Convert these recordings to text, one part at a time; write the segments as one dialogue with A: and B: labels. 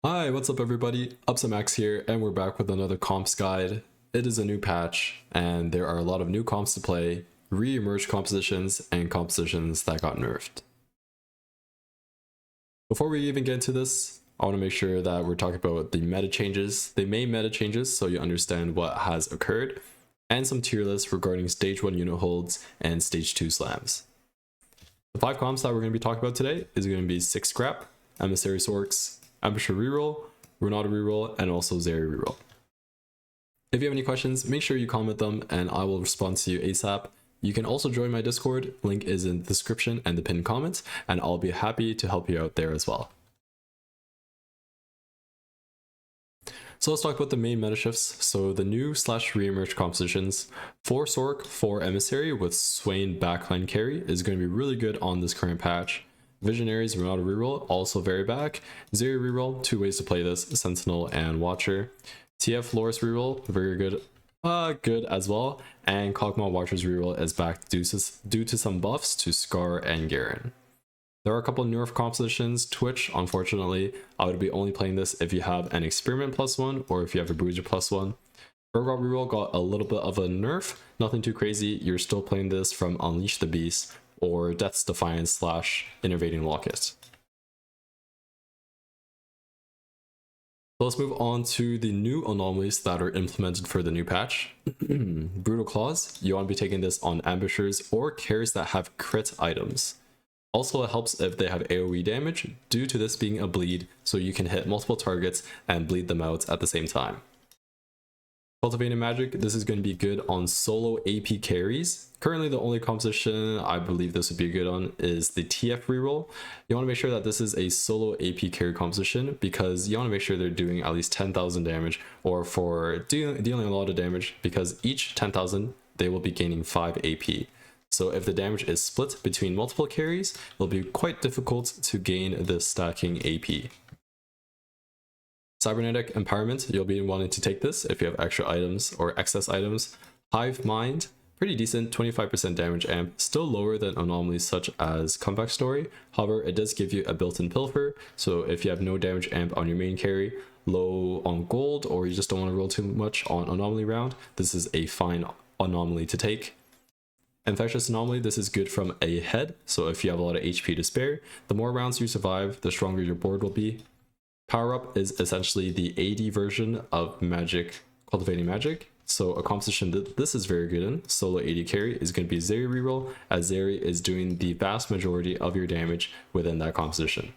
A: Hi, what's up everybody? Max here, and we're back with another comps guide. It is a new patch, and there are a lot of new comps to play, re-emerged compositions, and compositions that got nerfed. Before we even get into this, I want to make sure that we're talking about the meta changes, the main meta changes, so you understand what has occurred, and some tier lists regarding stage 1 unit holds and stage 2 slams. The 5 comps that we're going to be talking about today is going to be 6 Scrap, Emissary Sorcs, Ambusher Reroll, Renata Reroll, and also Zeri Reroll. If you have any questions, make sure you comment them and I will respond to you ASAP. You can also join my Discord, link is in the description and the pinned comment, and I'll be happy to help you out there as well. So let's talk about the main meta shifts. So the new / re-emerged compositions for Sorc, for Emissary with Swain backline carry is going to be really good on this current patch. Visionaries, Renata Reroll, also very back. Zeri Reroll, 2 ways to play this, Sentinel and Watcher. TF Loris Reroll, very good, good as well. And Kog'Maw Watcher's Reroll is back due to some buffs to Scar and Garen. There are a couple nerf compositions. Twitch, unfortunately, I would be only playing this if you have an Experiment +1 or if you have a Bruiser +1. Urgot Reroll got a little bit of a nerf, nothing too crazy. You're still playing this from Unleash the Beast or Death's Defiance / Innervating Locket. So let's move on to the new anomalies that are implemented for the new patch. Brutal Claws, you want to be taking this on ambushers or carries that have crit items. Also, it helps if they have AoE damage due to this being a bleed, so you can hit multiple targets and bleed them out at the same time. Cultivating Magic, this is going to be good on solo AP carries. Currently, the only composition I believe this would be good on is the TF reroll. You want to make sure that this is a solo AP carry composition because you want to make sure they're doing at least 10,000 damage or for dealing a lot of damage, because each 10,000 they will be gaining 5 AP. So if the damage is split between multiple carries, it'll be quite difficult to gain this stacking AP. Cybernetic Empowerment, you'll be wanting to take this if you have extra items or excess items. Hive Mind, pretty decent, 25% damage amp, still lower than anomalies such as Comeback Story. However, it does give you a built-in Pilfer, so if you have no damage amp on your main carry, low on gold, or you just don't want to roll too much on anomaly round, this is a fine anomaly to take. Infectious Anomaly, this is good from a head, so if you have a lot of HP to spare, the more rounds you survive, the stronger your board will be. Power Up is essentially the AD version of Magic, Cultivating Magic. So a composition that this is very good in, solo AD carry, is going to be Zeri Reroll, as Zeri is doing the vast majority of your damage within that composition.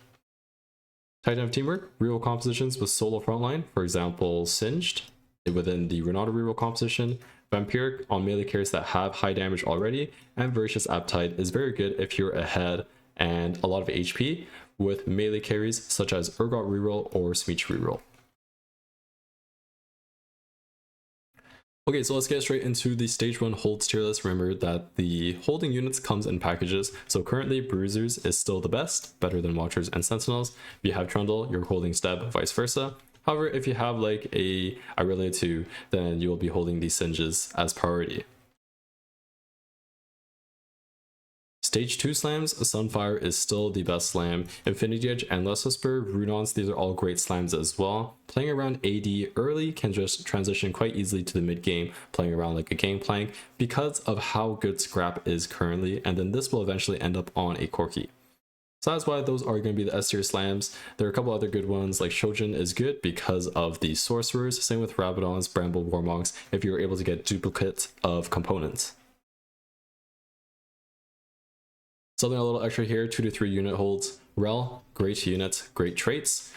A: Titan of Teamwork, reroll compositions with solo frontline, for example, Singed, within the Renata reroll composition. Vampiric on melee carries that have high damage already, and Voracious Appetite is very good if you're ahead and a lot of HP with melee carries such as Urgot Reroll or Smeech Reroll. Okay, so let's get straight into the stage 1 holds tier list. Remember that the holding units comes in packages, so currently Bruisers is still the best, better than Watchers and Sentinels. If you have Trundle, you're holding Stab, vice versa. However, if you have like a Irelia 2, then you will be holding these Singes as priority. Stage 2 slams, Sunfire is still the best slam. Infinity Edge, Endless Whisper, Runons, these are all great slams as well. Playing around AD early can just transition quite easily to the mid game, playing around like a Gangplank because of how good Scrap is currently, and then this will eventually end up on a Corki. So that's why those are going to be the S tier slams. There are a couple other good ones, like Shojin is good because of the Sorcerers, same with Rabadons, Bramble Warmonks, if you're able to get duplicates of components. Something a little extra here, 2 to 3 unit holds. Rel, great unit, great traits.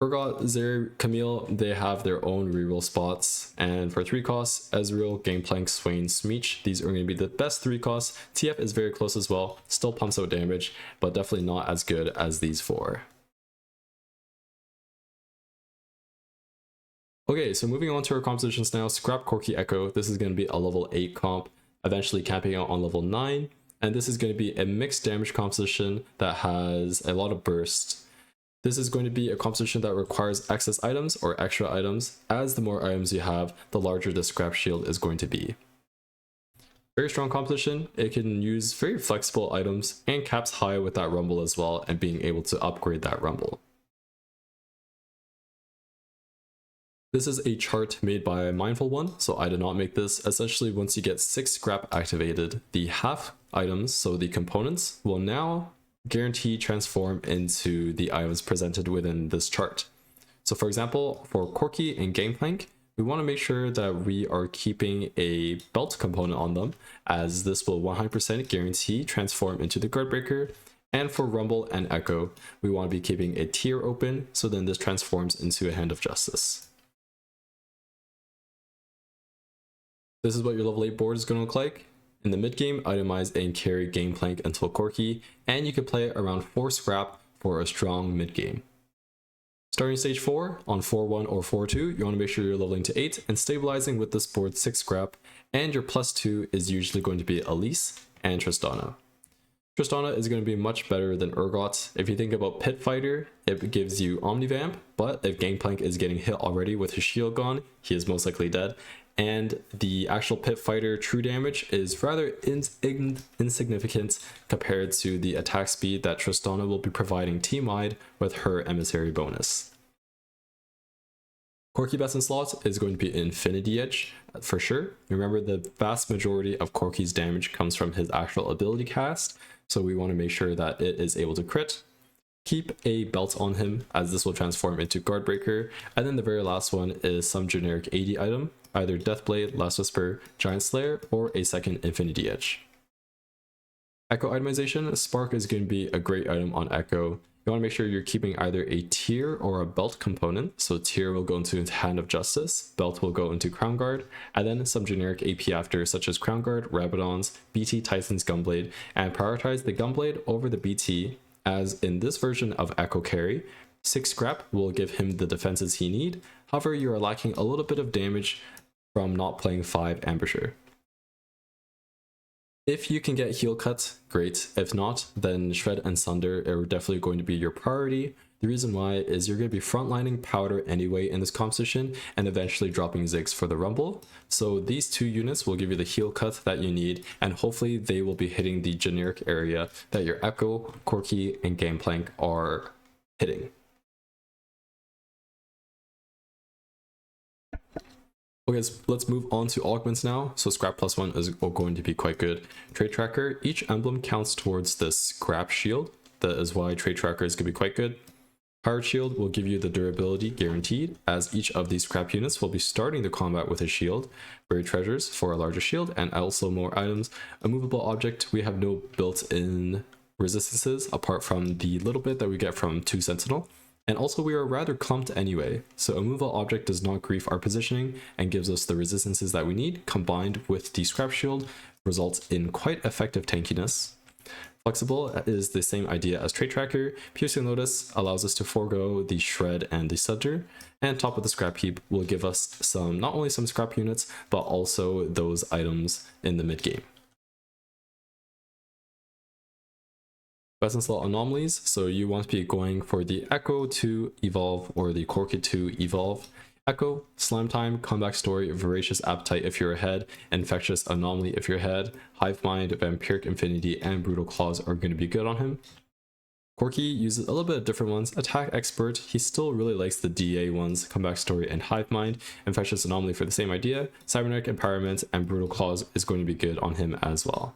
A: Urgot, Zeri, Camille, they have their own reroll spots. And for 3 costs, Ezreal, Gangplank, Swain, Smeech, these are going to be the best 3 costs. TF is very close as well, still pumps out damage, but definitely not as good as these 4. Okay, so moving on to our compositions now. Scrap Corki Ekko, this is going to be a level 8 comp, eventually camping out on level 9. And this is going to be a mixed damage composition that has a lot of burst. This is going to be a composition that requires excess items or extra items. As the more items you have, the larger the scrap shield is going to be. Very strong composition. It can use very flexible items and caps high with that rumble as well, and being able to upgrade that rumble. This is a chart made by Mindful One, so I did not make this. Essentially, once you get 6 scrap activated, the half items, so the components, will now guarantee transform into the items presented within this chart. So for example, for Corki and Gangplank, we want to make sure that we are keeping a belt component on them, as this will 100% guarantee transform into the guard breaker. And for Rumble and Ekko, we want to be keeping a tier open, so then this transforms into a Hand of Justice. This is what your level 8 board is going to look like. In the mid game, itemize and carry Gangplank until Corki, and you can play it around 4 scrap for a strong mid game. Starting stage 4, on 4-1 or 4-2, you want to make sure you're leveling to 8 and stabilizing with this board 6 scrap, and your +2 is usually going to be Elise and Tristana. Tristana is going to be much better than Urgot. If you think about Pit Fighter, it gives you Omnivamp, but if Gangplank is getting hit already with his shield gone, he is most likely dead. And the actual Pit Fighter true damage is rather insignificant compared to the attack speed that Tristana will be providing team-wide with her Emissary bonus. Corki best in slot is going to be Infinity Edge for sure. Remember, the vast majority of Corki's damage comes from his actual ability cast, so we want to make sure that it is able to crit. Keep a belt on him, as this will transform into Guard Breaker, and then the very last one is some generic AD item, either Deathblade, Last Whisper, Giant Slayer, or a second Infinity Edge. Ekko itemization, Spark is going to be a great item on Ekko. You want to make sure you're keeping either a tier or a belt component, so tier will go into Hand of Justice, belt will go into Crown Guard, and then some generic AP after such as Crown Guard, Rabadons, BT Titan's Gunblade, and prioritize the Gunblade over the BT, as in this version of Ekko carry, 6 scrap will give him the defenses he need. However, you are lacking a little bit of damage from not playing 5 Ambusher. If you can get heal cut, great. If not, then Shred and Sunder are definitely going to be your priority. The reason why is you're going to be frontlining Powder anyway in this composition and eventually dropping Ziggs for the Rumble. So these 2 units will give you the heal cut that you need, and hopefully they will be hitting the generic area that your Ekko, Corki, and Gangplank are hitting. Okay, so let's move on to augments now. So scrap +1 is going to be quite good. Trade tracker, each emblem counts towards the scrap shield. That is why trade tracker is going to be quite good. Pirate shield will give you the durability guaranteed, as each of these scrap units will be starting the combat with a shield. Buried treasures for a larger shield, and also more items. A movable object, we have no built-in resistances apart from the little bit that we get from 2 Sentinel. And also we are rather clumped anyway, so a movable object does not grief our positioning and gives us the resistances that we need, combined with the scrap shield results in quite effective tankiness. Flexible is the same idea as Trade Tracker. Piercing Lotus allows us to forego the Shred and the Sunder, and top of the scrap heap will give us some, not only some scrap units, but also those items in the mid game. Best in slot anomalies, so you want to be going for the Ekko to evolve or the Corki to evolve. Ekko, Slime Time, Comeback Story, Voracious Appetite if you're ahead, Infectious Anomaly if you're ahead, Hive Mind, Vampiric Infinity, and Brutal Claws are going to be good on him. Corki uses a little bit of different ones. Attack Expert, he still really likes the DA ones, Comeback Story and Hive Mind. Infectious Anomaly for the same idea. Cybernetic Empowerment and Brutal Claws is going to be good on him as well.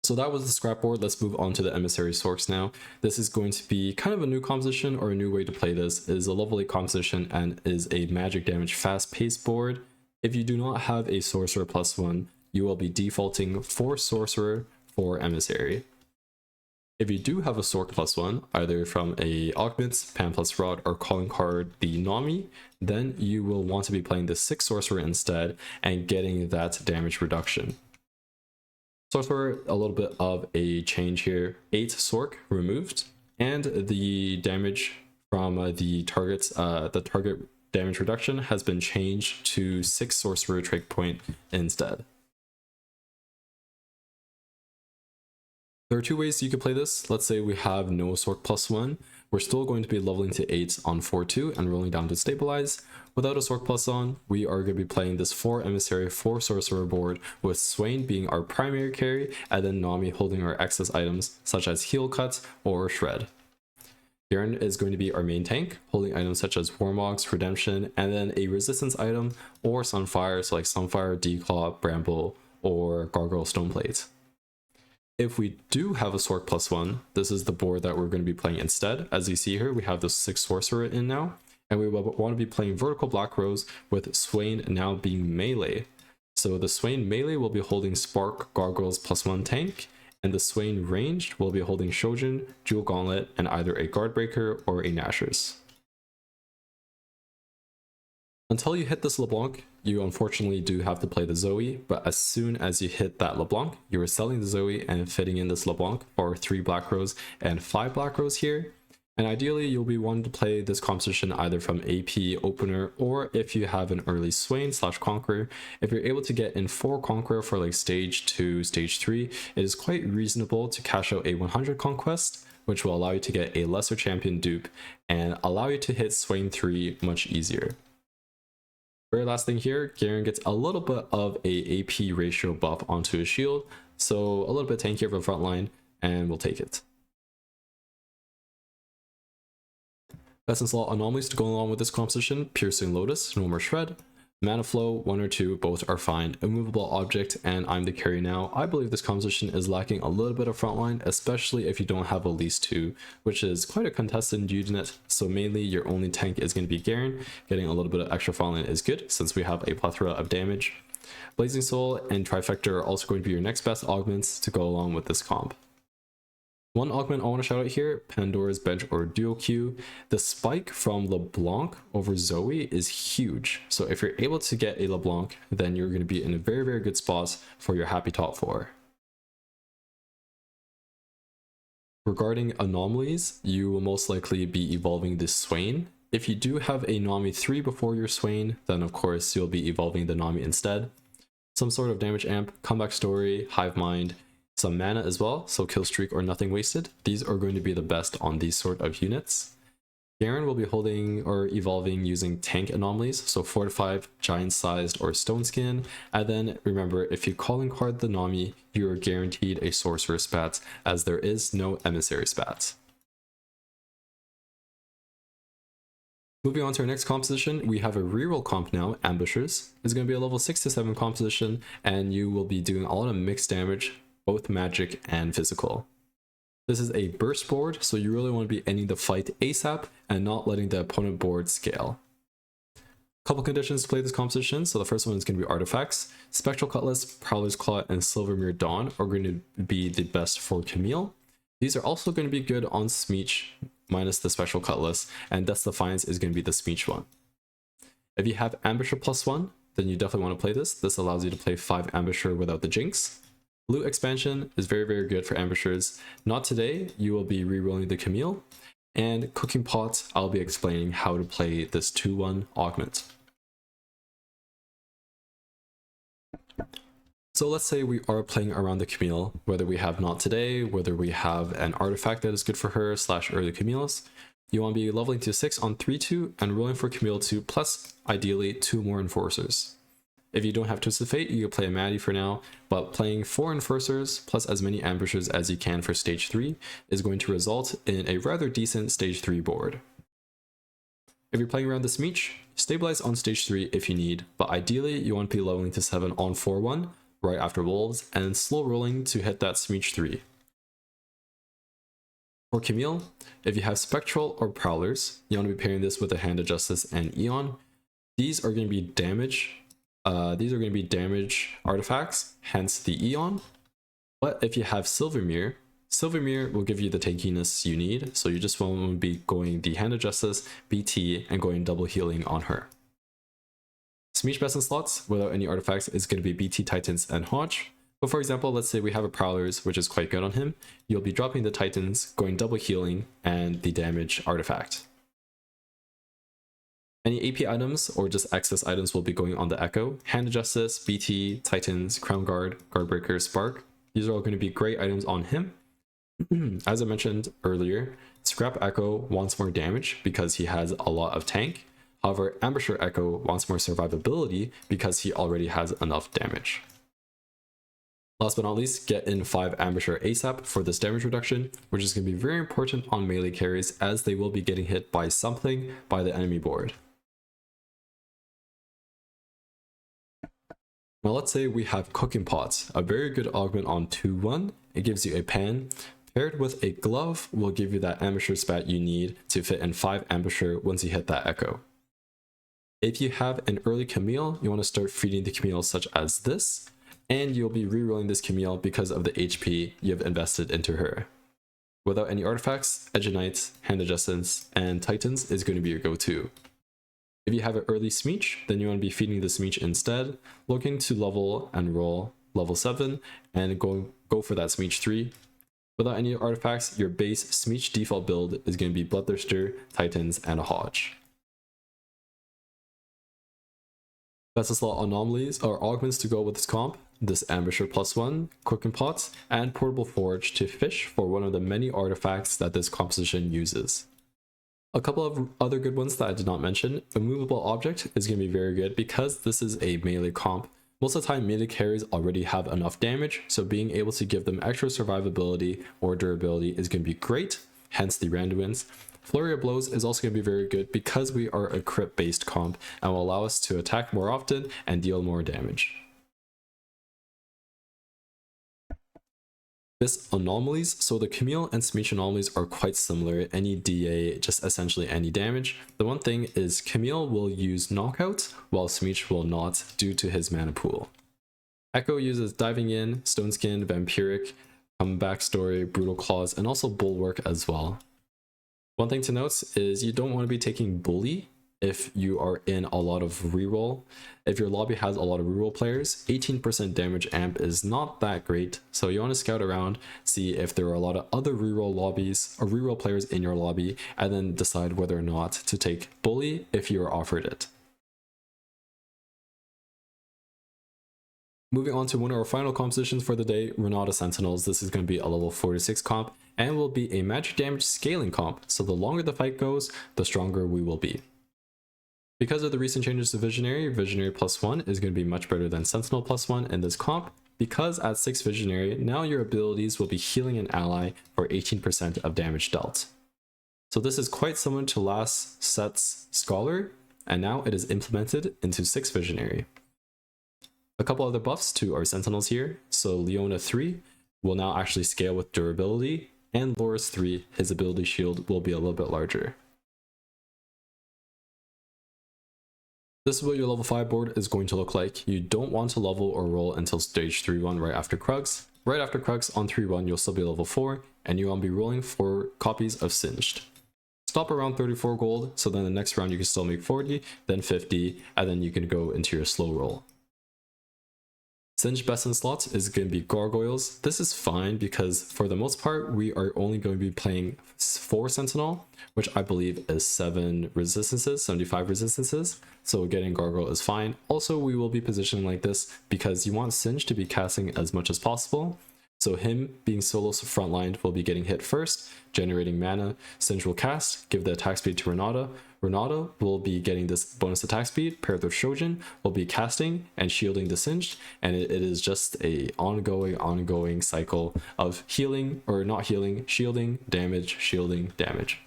A: So that was the scrap board. Let's move on to the Emissary Sorcs now. This is going to be kind of a new composition, or a new way to play this. It is a level 8 composition and is a magic damage fast-paced board. If you do not have a Sorcerer +1, you will be defaulting for Sorcerer for Emissary. If you do have a Sorc +1, either from a Augments, Pan plus Rod, or calling card the Nami, then you will want to be playing the 6 Sorcerer instead and getting that damage reduction. Sorcerer, a little bit of a change here. 8 Sorc removed, and the damage from the target damage reduction has been changed to 6 Sorcerer trait point instead. There are 2 ways you can play this. Let's say we have no Sorc +1. We're still going to be leveling to 8 on 4-2 and rolling down to stabilize. Without a Sorc +1, we are going to be playing this 4 Emissary, 4 Sorcerer board, with Swain being our primary carry, and then Nami holding our excess items such as Heal Cut or Shred. Garen is going to be our main tank, holding items such as Warmogs, Redemption, and then a resistance item or Sunfire, so like Sunfire, Declaw, Bramble, or Gargoyle Stoneplate. If we do have a Sorc +1, this is the board that we're going to be playing instead. As you see here, we have the 6 Sorcerer in now, and we want to be playing Vertical Black Rose with Swain now being melee. So the Swain melee will be holding Spark Gargoyles +1 tank, and the Swain ranged will be holding Shojin, Jewel Gauntlet, and either a Guardbreaker or a Nashor's. Until you hit this LeBlanc, you unfortunately do have to play the Zoe, but as soon as you hit that LeBlanc, you are selling the Zoe and fitting in this LeBlanc for 3 Black Rose and 5 Black Rose here. And ideally, you'll be wanting to play this composition either from AP, Opener, or if you have an early Swain/Conqueror. If you're able to get in 4 Conqueror for like stage 2, stage 3, it is quite reasonable to cash out a 100 Conquest, which will allow you to get a lesser champion dupe and allow you to hit Swain 3 much easier. Very last thing here, Garen gets a little bit of a AP ratio buff onto his shield, so a little bit tankier of a front line, and we'll take it. Best in slot anomalies to go along with this composition: Piercing Lotus, No More Shred, Mana Flow, 1 or 2, both are fine, Immovable Object, and I'm the carry now. I believe this composition is lacking a little bit of frontline, especially if you don't have at least 2, which is quite a contested unit, so mainly your only tank is going to be Garen. Getting a little bit of extra frontline is good, since we have a plethora of damage. Blazing Soul and Trifecta are also going to be your next best augments to go along with this comp. One augment I want to shout out here, Pandora's Bench or Duo Q. The spike from LeBlanc over Zoe is huge. So if you're able to get a LeBlanc, then you're going to be in a very, very good spot for your happy top 4. Regarding anomalies, you will most likely be evolving this Swain. If you do have a Nami 3 before your Swain, then of course you'll be evolving the Nami instead. Some sort of damage amp, comeback story, hive mind, some mana as well, so kill streak or nothing wasted. These are going to be the best on these sort of units. Garen will be holding or evolving using tank anomalies, so 4 to 5, giant sized or stone skin. And then remember, if you calling card the Nami, you are guaranteed a sorcerer spat, as there is no emissary spat. Moving on to our next composition, we have a reroll comp now, Ambushers. It's going to be a level 6 to 7 composition, and you will be doing a lot of mixed damage, both magic and physical. This is a burst board, so you really want to be ending the fight ASAP and not letting the opponent board scale. Couple conditions to play this composition. So the first one is going to be artifacts. Spectral Cutlass, Prowler's Claw, and Silvermere Dawn are going to be the best for Camille. These are also going to be good on Smeech, minus the Spectral Cutlass, and Death's Defiance is going to be the Smeech one. If you have Ambusher +1, then you definitely want to play this. This allows you to play 5 Ambusher without the Jinx. Loot expansion is very, very good for ambushers. Not today, you will be rerolling the Camille. And Cooking Pot, I'll be explaining how to play this 2-1 augment. So let's say we are playing around the Camille, whether we have Not Today, whether we have an artifact that is good for her / early Camille's. You want to be leveling to 6 on 3-2 and rolling for Camille 2 plus ideally 2 more Enforcers. If you don't have Twisted Fate, you can play a Maddie for now, but playing 4 Enforcers plus as many Ambushers as you can for stage 3 is going to result in a rather decent stage 3 board. If you're playing around the Smeech, stabilize on stage 3 if you need, but ideally you want to be leveling to 7 on 4-1 right after Wolves and slow rolling to hit that Smeech 3. For Camille, if you have Spectral or Prowlers, you want to be pairing this with a Hand of Justice and Eon. These are going to be damage. These are going to be damage artifacts, hence the Eon. But if you have Silvermere, Silvermere will give you the tankiness you need, so you just want to be going the Hand of Justice, BT, and going double healing on her. Smeech best in slots without any artifacts is going to be BT, Titans, and Hodge. But for example, let's say we have a Prowlers, which is quite good on him. You'll be dropping the Titans, going double healing, and the damage artifact. Any AP items or just excess items will be going on the Ekko. Hand of Justice, BT, Titans, Crown Guard, Guardbreaker, Spark. These are all going to be great items on him. As I mentioned earlier, Scrap Ekko wants more damage because he has a lot of tank. However, Ambusher Ekko wants more survivability because he already has enough damage. Last but not least, get in 5 Ambusher ASAP for this damage reduction, which is going to be very important on melee carries as they will be getting hit by something by the enemy board. Now let's say we have Cooking Pots, a very good augment on 2-1. It gives you a pan. Paired with a glove will give you that Ambusher spat you need to fit in 5 Ambusher once you hit that Ekko. If you have an early Camille, you want to start feeding the Camille such as this, and you'll be rerolling this Camille because of the HP you have invested into her. Without any artifacts, Edge of Night, Hand Adjustments, and Titans is going to be your go-to. If you have an early Smeech, then you want to be feeding the Smeech instead, looking to level and roll level 7, and go for that Smeech 3. Without any artifacts, your base Smeech default build is going to be Bloodthirster, Titans, and a Hodge. That's a slot anomalies or augments to go with this comp. This Ambusher +1, Cooking Pot, and Portable Forge to fish for one of the many artifacts that this composition uses. A couple of other good ones that I did not mention. Immovable Object is going to be very good because this is a melee comp. Most of the time melee carries already have enough damage, so being able to give them extra survivability or durability is going to be great, hence the random wins. Flurry of Blows is also going to be very good because we are a crit based comp and will allow us to attack more often and deal more damage. This Anomalies, so the Camille and Smeech Anomalies are quite similar, any DA, just essentially any damage. The one thing is Camille will use Knockout, while Smeech will not due to his mana pool. Ekko uses Diving In, Stone Skin, Vampiric, Comeback Story, Brutal Claws, and also Bulwark as well. One thing to note is you don't want to be taking Bully if you are in a lot of reroll. If your lobby has a lot of reroll players, 18% damage amp is not that great, so you want to scout around, see if there are a lot of other reroll lobbies or reroll players in your lobby, and then decide whether or not to take Bully if you are offered it. Moving on to one of our final compositions for the day, Renata Sentinels. This is going to be a level 46 comp and will be a magic damage scaling comp, so the longer the fight goes, the stronger we will be. Because of the recent changes to Visionary, Visionary +1 is going to be much better than Sentinel +1 in this comp, because at 6 Visionary, now your abilities will be healing an ally for 18% of damage dealt. So this is quite similar to last set's Scholar, and now it is implemented into 6 Visionary. A couple other buffs to our Sentinels here, so Leona 3 will now actually scale with durability, and Loris 3, his ability shield will be a little bit larger. This is what your level 5 board is going to look like. You don't want to level or roll until stage 3-1 right after Krugs. Right after Krugs on 3-1 you'll still be level 4, and you want to be rolling 4 copies of Singed. Stop around 34 gold, so then the next round you can still make 40, then 50, and then you can go into your slow roll. Singed best in slots is going to be Gargoyles. This is fine because for the most part we are only going to be playing 4 Sentinel, which I believe is 7 resistances, 75 resistances, so getting Gargoyle is fine. Also we will be positioning like this because you want Singed to be casting as much as possible, so him being solo frontlined will be getting hit first, generating mana. Singed will cast, give the attack speed to Renata. Renata will be getting this bonus attack speed, paired with Shojin, will be casting and shielding the Singed, and it is just a ongoing cycle of healing, or not healing, shielding, damage, shielding, damage.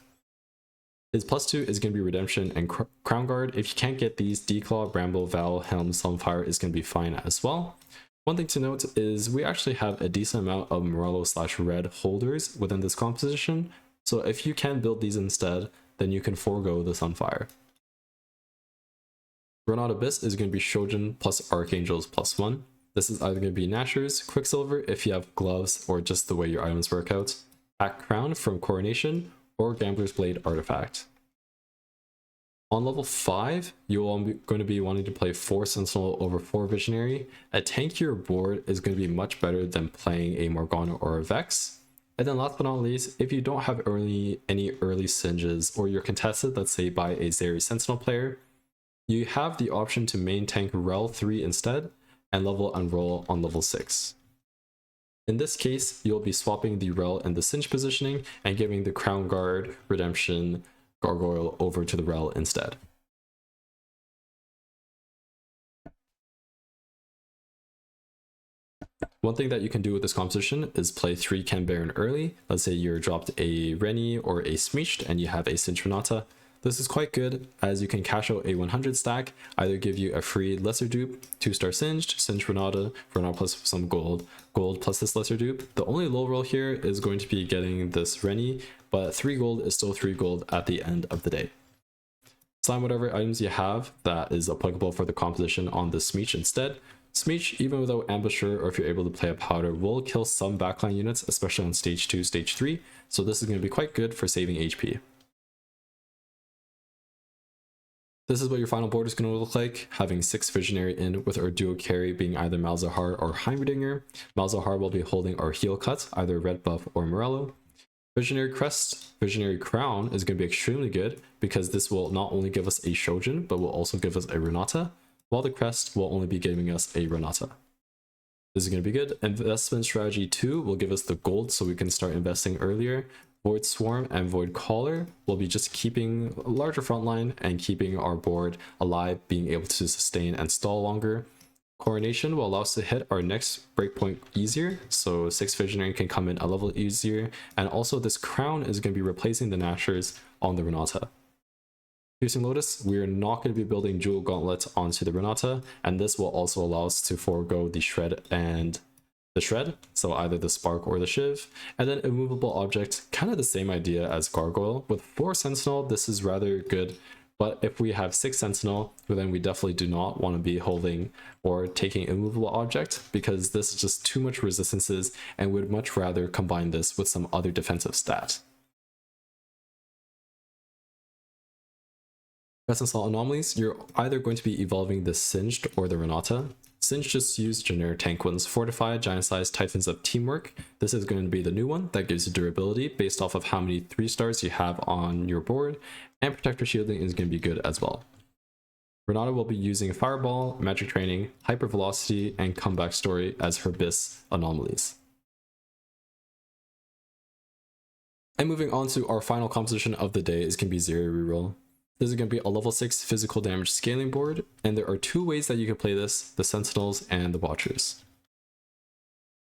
A: His +2 is going to be Redemption and Crown Guard. If you can't get these, Declaw, Bramble, Val, Helm, Sunfire is going to be fine as well. One thing to note is we actually have a decent amount of Morello/Red holders within this composition, so if you can build these instead, then you can forego the Sunfire. Renata Abyss is going to be Shojin plus Archangels +1. This is either going to be Nashor's, Quicksilver if you have gloves or just the way your items work out, Pack Crown from Coronation, or Gambler's Blade Artifact. On level 5, you're going to be wanting to play 4 Sentinel over 4 Visionary. A tankier board is going to be much better than playing a Morgana or a Vex. And then last but not least, if you don't have any early Singes or you're contested, let's say by a Zeri Sentinel player, you have the option to main tank Rel 3 instead and level and roll on level 6. In this case, you'll be swapping the Rel and the Singe positioning and giving the Crown Guard, Redemption, Gargoyle over to the Rel instead. One thing that you can do with this composition is play 3 Chem-Baron early. Let's say you're dropped a Rennie or a Smeeched and you have a Singed Renata. This is quite good as you can cash out a 100 stack, either give you a free lesser dupe, 2-star Singed Renata plus some gold plus this lesser dupe. The only low roll here is going to be getting this Rennie, but 3 gold is still 3 gold at the end of the day. Slam whatever items you have that is applicable for the composition on the Smeech instead. Smeech, even without Ambusher or if you're able to play a Powder, will kill some backline units, especially on stage 2, stage 3, so this is going to be quite good for saving HP. This is what your final board is going to look like, having 6 Visionary in with our duo carry being either Malzahar or Heimerdinger. Malzahar will be holding our heal cut, either Red Buff or Morello. Visionary Crest, Visionary Crown is going to be extremely good because this will not only give us a Shojin, but will also give us a Renata, while the Crest will only be giving us a Renata. This is going to be good. Investment Strategy 2 will give us the gold so we can start investing earlier. Void Swarm and Void Caller will be just keeping a larger frontline and keeping our board alive, being able to sustain and stall longer. Coronation will allow us to hit our next breakpoint easier, so 6 Visionary can come in a level easier, and also this Crown is going to be replacing the Nashers on the Renata. Piercing Lotus, we're not going to be building Jewel Gauntlet onto the Renata, and this will also allow us to forego the Shred and the Shred, so either the Spark or the Shiv. And then Immovable Object, kind of the same idea as Gargoyle. With 4 Sentinel, this is rather good, but if we have 6 Sentinel, then we definitely do not want to be holding or taking Immovable Object, because this is just too much resistances and would much rather combine this with some other defensive stat. Renata Anomalies, you're either going to be evolving the Singed or the Renata. Singed just use generic tank ones, Fortified, Giant Size, Titans of Teamwork. This is going to be the new one that gives you durability based off of how many 3-stars you have on your board, and Protector Shielding is going to be good as well. Renata will be using Fireball, Magic Training, Hypervelocity, and Comeback Story as her BIS anomalies. And moving on to our final composition of the day is going to be Zeri Reroll. This is going to be a level 6 physical damage scaling board, and there are 2 ways that you can play this, the Sentinels and the Watchers.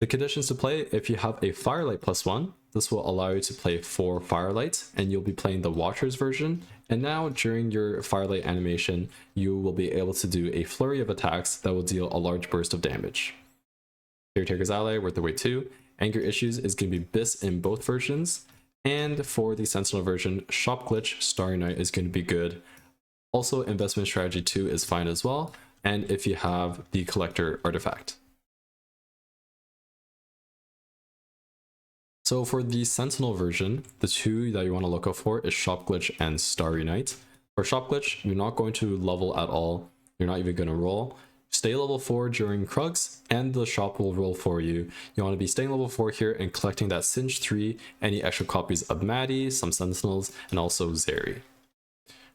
A: The conditions to play: if you have a Firelight +1, this will allow you to play 4 Firelight, and you'll be playing the Watchers version, and now during your Firelight animation, you will be able to do a flurry of attacks that will deal a large burst of damage. Caretaker's Ally, worth the wait 2. Anger Issues is going to be BIS in both versions. And for the Sentinel version, Shop Glitch Starry Night is going to be good. Also, Investment Strategy 2 is fine as well, and if you have the Collector Artifact. So for the Sentinel version, the 2 that you want to look out for is Shop Glitch and Starry Night. For Shop Glitch, you're not going to level at all, you're not even going to roll. Stay level 4 during Krugs, and the shop will roll for you. You want to be staying level 4 here and collecting that Singed 3, any extra copies of Maddie, some Sentinels, and also Zeri.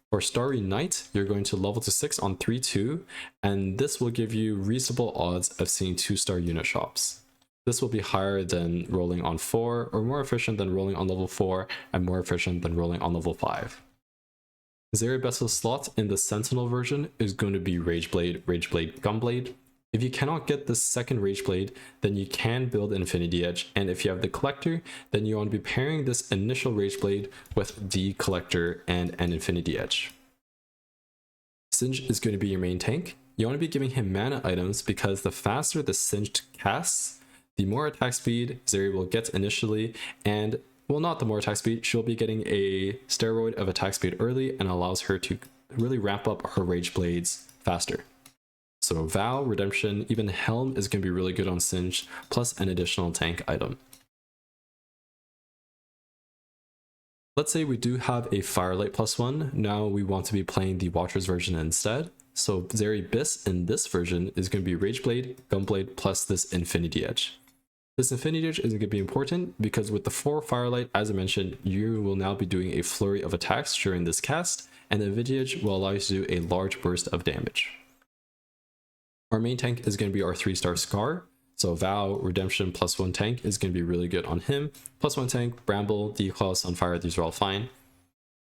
A: For Starry Night, you're going to level to 6 on 3-2, and this will give you reasonable odds of seeing 2-star unit shops. This will be higher than rolling on 4, or more efficient than rolling on level 4, and more efficient than rolling on level 5. Zeri best of slot in the Sentinel version is going to be Rageblade, Gunblade. If you cannot get the second Rageblade, then you can build Infinity Edge, and if you have the Collector, then you want to be pairing this initial Rageblade with the Collector and an Infinity Edge. Singed is going to be your main tank. You want to be giving him mana items because the faster the Singed casts, the more attack speed Zeri will get initially, and well, not the more attack speed, she'll be getting a steroid of attack speed early and allows her to really ramp up her Rage Blades faster. So Vow, Redemption, even Helm is going to be really good on Singed, plus an additional tank item. Let's say we do have a Firelight +1, now we want to be playing the Watchers version instead. So Zeri BIS in this version is going to be Rageblade, Gunblade, plus this Infinity Edge. This Infinity Edge is going to be important because with the 4 Firelight, as I mentioned, you will now be doing a flurry of attacks during this cast, and the Infinity Edge will allow you to do a large burst of damage. Our main tank is going to be our 3-star Scar, so Vow, Redemption, +1 tank is going to be really good on him. +1 tank, Bramble, Declaw, Sunfire, these are all fine.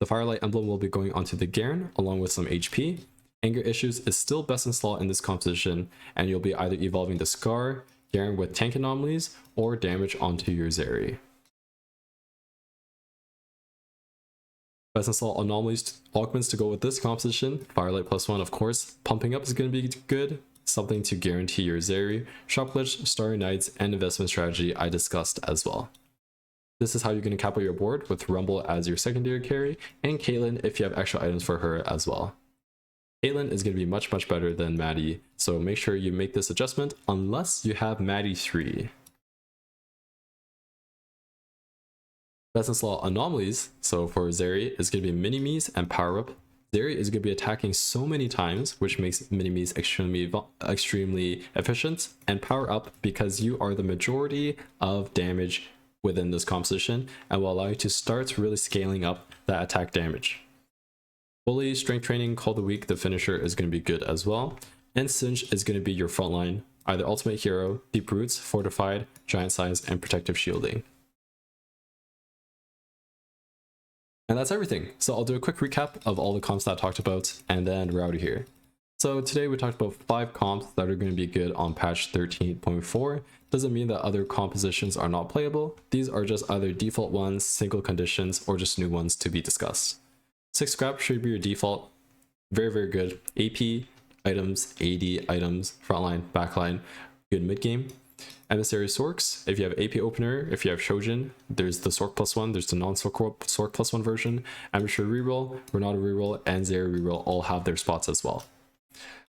A: The Firelight emblem will be going onto the Garen, along with some HP. Anger Issues is still best in slot in this composition, and you'll be either evolving the Scar, Garen with tank anomalies, or damage onto your Zeri. Best install anomalies augments to go with this composition. Firelight +1, of course. Pumping up is going to be good. Something to guarantee your Zeri. Shop glitch, Starry Nights, and investment strategy I discussed as well. This is how you're going to cap out your board with Rumble as your secondary carry, and Caitlyn if you have extra items for her as well. Caitlyn is going to be much better than Maddie, so make sure you make this adjustment unless you have Maddie 3. Best install anomalies, so for Zeri is going to be mini-me's and power up. Zeri is going to be attacking so many times, which makes mini-me's extremely efficient, and power up because you are the majority of damage within this composition and will allow you to start really scaling up that attack damage. Bully, strength training, call the weak, the finisher is going to be good as well. And Singe is going to be your frontline, either ultimate hero, deep roots, fortified, giant size, and protective shielding. And that's everything. So I'll do a quick recap of all the comps that I talked about, and then we're out of here. So today we talked about 5 comps that are going to be good on patch 13.4. Doesn't mean that other compositions are not playable. These are just either default ones, single conditions, or just new ones to be discussed. 6 scrap should be your default. Very good. AP items, AD items, frontline, backline, good mid game. Emissary Sorcs, if you have AP opener, if you have Shojin, there's the Sorc +1, there's the non-Sorc +1 version. Amateur Reroll, Renata Reroll, and Zeri Reroll all have their spots as well.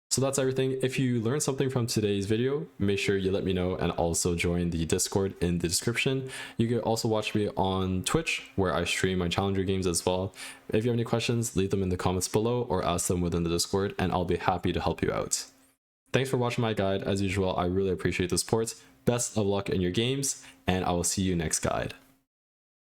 A: So that's everything. If you learned something from today's video, make sure you let me know and also join the Discord in the description. You can also watch me on Twitch where I stream my Challenger games as well. If you have any questions, leave them in the comments below or ask them within the Discord and I'll be happy to help you out. Thanks for watching my guide. As usual, I really appreciate the support. Best of luck in your games and I will see you next guide.